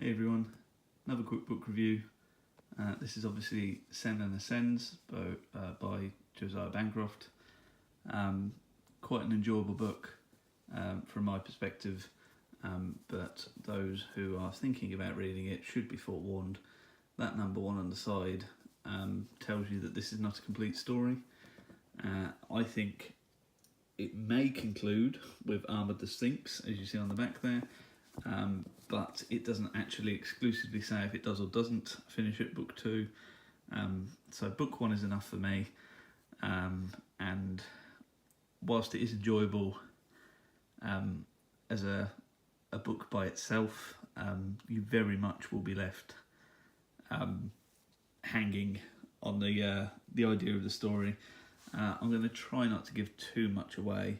Hey everyone, another quick book review. This is obviously Senlin Asends by Josiah Bancroft. Quite an enjoyable book from my perspective, but those who are thinking about reading it should be forewarned. That number one on the side tells you that this is not a complete story. I think it may conclude with Armored the Sphinx, as you see on the back there, but it doesn't actually exclusively say if it does or doesn't finish at book 2. So book 1 is enough for me, and whilst it is enjoyable as a book by itself, you very much will be left hanging on the idea of the story. I'm going to try not to give too much away.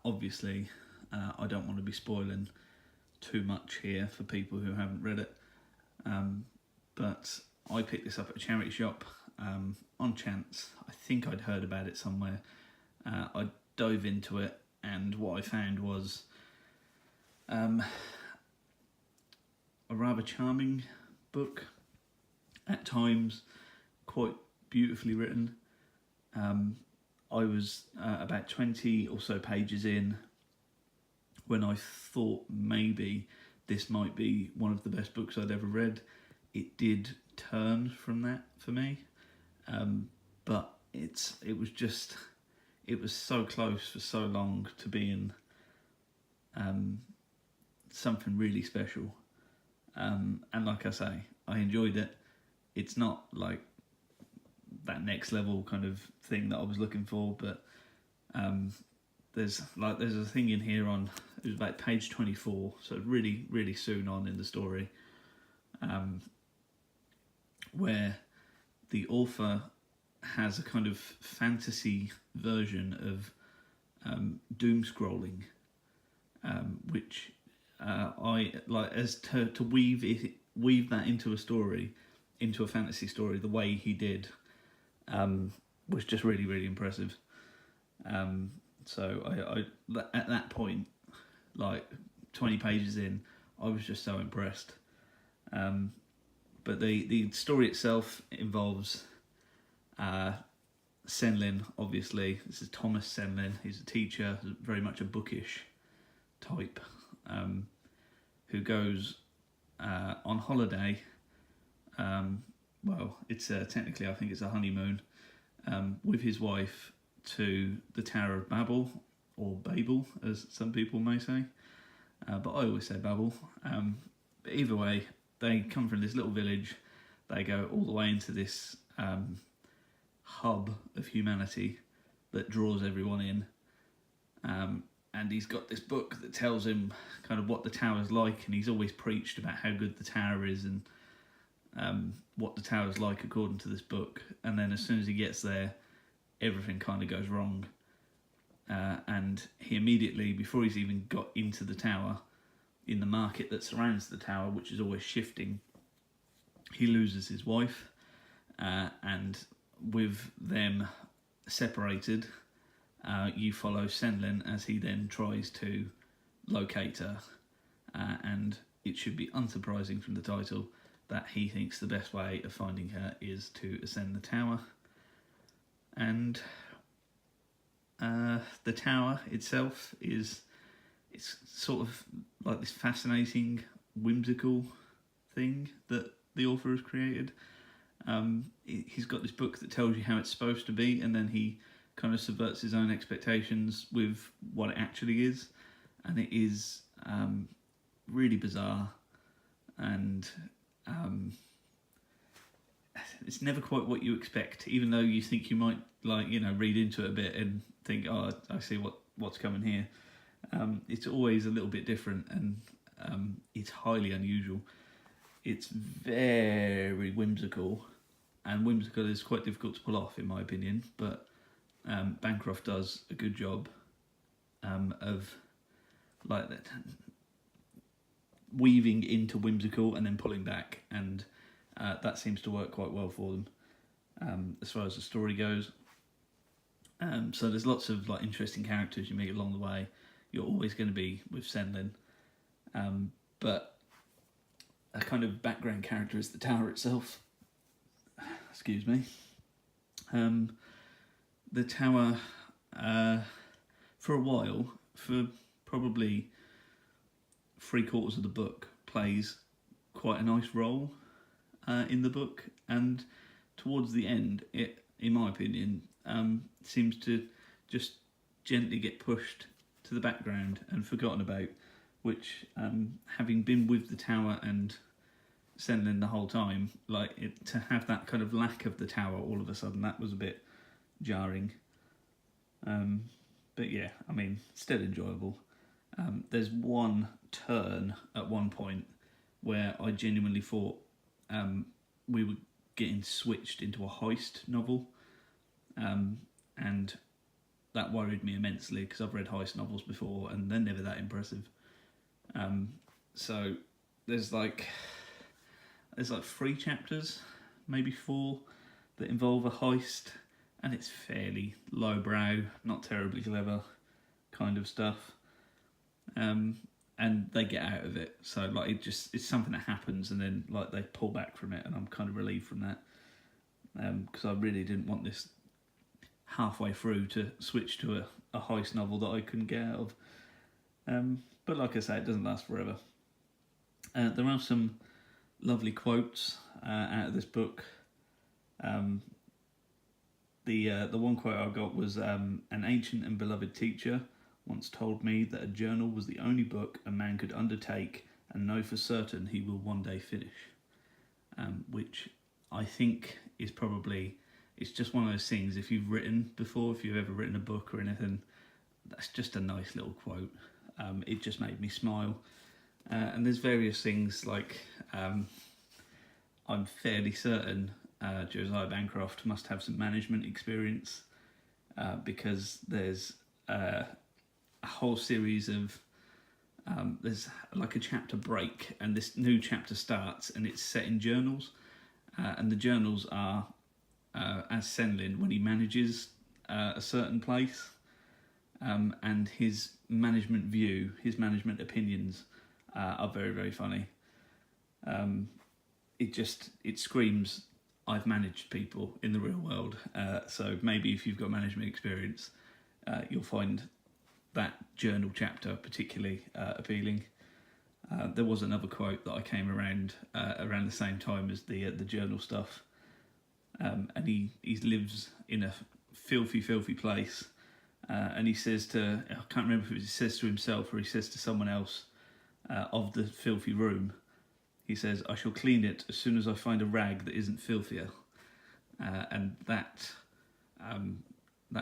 Obviously, I don't want to be spoiling too much here for people who haven't read it, but I picked this up at a charity shop on chance. I think I'd heard about it somewhere. I dove into it, and what I found was a rather charming book, at times quite beautifully written. I was about 20 or so pages in when I thought maybe this might be one of the best books I'd ever read. It did turn from that for me, but it was so close for so long to being something really special. And like I say, I enjoyed it. It's not like that next level kind of thing that I was looking for, but there's a thing in here on, it was about page 24, so really soon on in the story, where the author has a kind of fantasy version of doom scrolling, which I like as to weave that into a story, into a fantasy story, the way he did. Was just really impressive. So I at that point, like 20 pages in, I was just so impressed. But the story itself involves Senlin, obviously. This is Thomas Senlin. He's a teacher, very much a bookish type, who goes on holiday. Well, it's technically, I think it's a honeymoon, with his wife to the Tower of Babel, or Babel, as some people may say, but I always say Babel. But either way, they come from this little village, they go all the way into this hub of humanity that draws everyone in, and he's got this book that tells him kind of what the tower's like, and he's always preached about how good the tower is, and what the tower's like according to this book. And then as soon as he gets there, everything kind of goes wrong, and he immediately, before he's even got into the tower, in the market that surrounds the tower, which is always shifting, he loses his wife, and with them separated, you follow Senlin as he then tries to locate her, and it should be unsurprising from the title that he thinks the best way of finding her is to ascend the tower. And the tower itself it's sort of like this fascinating, whimsical thing that the author has created. He's got this book that tells you how it's supposed to be, and then he kind of subverts his own expectations with what it actually is, and it is really bizarre, and it's never quite what you expect, even though you think you might read into it a bit and think, oh, I see what's coming here. It's always a little bit different, and it's highly unusual. It's very whimsical, and whimsical is quite difficult to pull off in my opinion, but Bancroft does a good job of like that, weaving into whimsical and then pulling back, and that seems to work quite well for them as far as the story goes. So there's lots of interesting characters you meet along the way. You're always going to be with Senlin, but a kind of background character is the tower itself. Excuse me. The tower, for a while, for probably 3/4 of the book, plays quite a nice role in the book, and towards the end, it, in my opinion, seems to just gently get pushed to the background and forgotten about, which, having been with the tower and Senlin the whole time, to have that kind of lack of the tower all of a sudden, that was a bit jarring. But yeah, I mean, still enjoyable. There's one turn at one point where I genuinely thought we were getting switched into a heist novel, and that worried me immensely because I've read heist novels before and they're never that impressive. So there's like 3 chapters, maybe 4, that involve a heist, and it's fairly lowbrow, not terribly clever kind of stuff. And they get out of it, so it's something that happens, and then they pull back from it, and I'm kind of relieved from that, because I really didn't want this halfway through to switch to a heist novel that I couldn't get out of. But like I say, it doesn't last forever. There are some lovely quotes out of this book. The one quote I got was, "An ancient and beloved teacher once told me that a journal was the only book a man could undertake and know for certain he will one day finish," which I think is probably, it's just one of those things, if you've written before, if you've ever written a book or anything, that's just a nice little quote. It just made me smile. And there's various things I'm fairly certain Josiah Bancroft must have some management experience, because there's a whole series of there's like a chapter break, and this new chapter starts, and it's set in journals, and the journals are as Senlin when he manages a certain place, and his management view, his management opinions are very, very funny. It screams, I've managed people in the real world, so maybe if you've got management experience, you'll find that journal chapter particularly appealing. There was another quote that I came around the same time as the journal stuff, and he lives in a filthy place, and he says to, I can't remember if he says to himself or he says to someone else, of the filthy room, he says, "I shall clean it as soon as I find a rag that isn't filthier," and that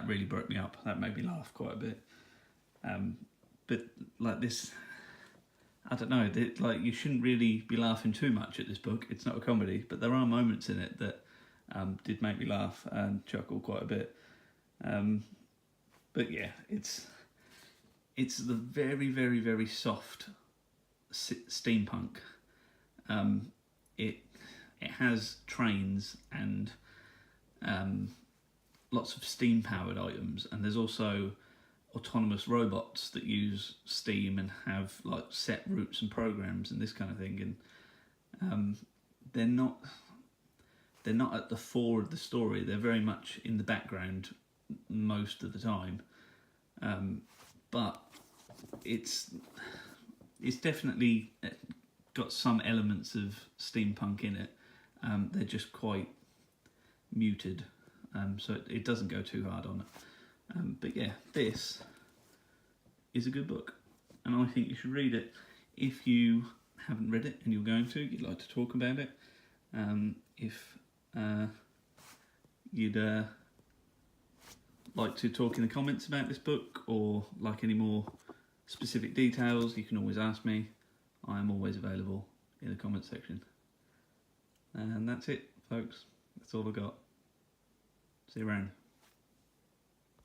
really broke me up. That made me laugh quite a bit. But like this, I don't know, you shouldn't really be laughing too much at this book. It's not a comedy, but there are moments in it that did make me laugh and chuckle quite a bit. But yeah, it's the very, very, very soft steampunk. It has trains and lots of steam powered items, and there's also autonomous robots that use steam and have set routes and programs and this kind of thing, and they're not at the fore of the story. They're very much in the background most of the time, but it's definitely got some elements of steampunk in it. They're just quite muted, so it doesn't go too hard on it. But yeah, this is a good book, and I think you should read it. If you haven't read it and you're going to, you'd like to talk about it, if you'd like to talk in the comments about this book, or like any more specific details, you can always ask me. I am always available in the comment section. And that's it, folks. That's all I got. See you around.